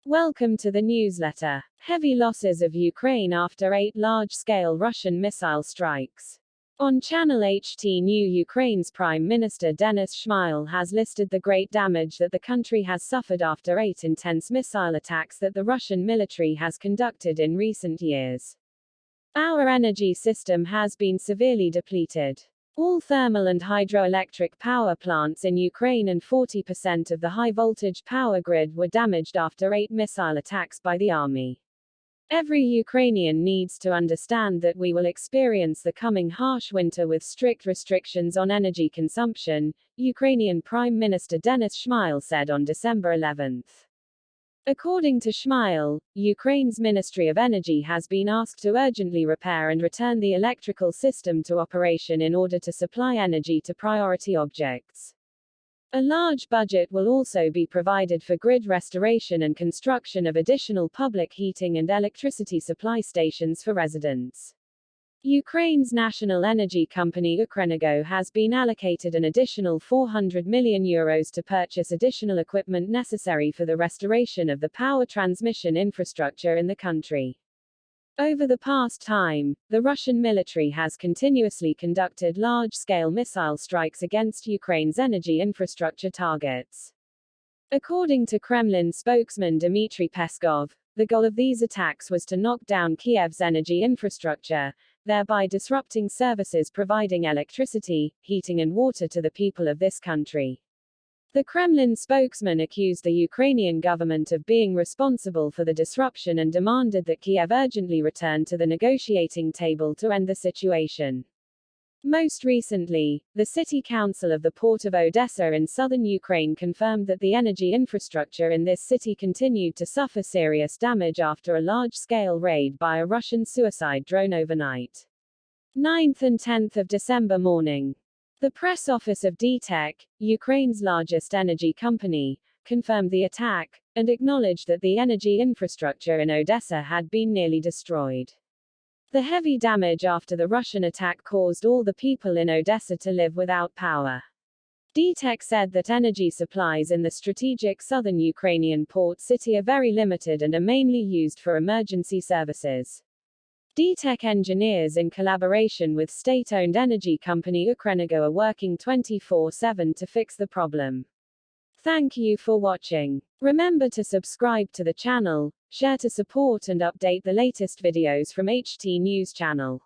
Welcome to the newsletter. Heavy losses of Ukraine after 8 large-scale Russian missile strikes. On Channel HT New, Ukraine's Prime Minister Denis Shmyhal has listed the great damage that the country has suffered after 8 intense missile attacks that the Russian military has conducted in recent years. Our energy system has been severely depleted. All thermal and hydroelectric power plants in Ukraine and 40% of the high-voltage power grid were damaged after 8 missile attacks by the army. Every Ukrainian needs to understand that we will experience the coming harsh winter with strict restrictions on energy consumption, Ukrainian Prime Minister Denis Shmyhal said on December 11. According to Shmyhal, Ukraine's Ministry of Energy has been asked to urgently repair and return the electrical system to operation in order to supply energy to priority objects. A large budget will also be provided for grid restoration and construction of additional public heating and electricity supply stations for residents. Ukraine's national energy company Ukrenergo has been allocated an additional €400 million to purchase additional equipment necessary for the restoration of the power transmission infrastructure in the country. Over the past time, the Russian military has continuously conducted large-scale missile strikes against Ukraine's energy infrastructure targets. According to Kremlin spokesman Dmitry Peskov, the goal of these attacks was to knock down Kiev's energy infrastructure, thereby disrupting services providing electricity, heating and water to the people of this country. The Kremlin spokesman accused the Ukrainian government of being responsible for the disruption and demanded that Kiev urgently return to the negotiating table to end the situation. Most recently, the City Council of the port of Odessa in southern Ukraine confirmed that the energy infrastructure in this city continued to suffer serious damage after a large-scale raid by a Russian suicide drone overnight. 9th and 10th of December morning. The press office of DTEK, Ukraine's largest energy company, confirmed the attack, and acknowledged that the energy infrastructure in Odessa had been nearly destroyed. The heavy damage after the Russian attack caused all the people in Odessa to live without power. DTEK said that energy supplies in the strategic southern Ukrainian port city are very limited and are mainly used for emergency services. DTEK engineers in collaboration with state-owned energy company Ukrenergo are working 24/7 to fix the problem. Thank you for watching. Remember to subscribe to the channel, share to support and update the latest videos from HT News channel.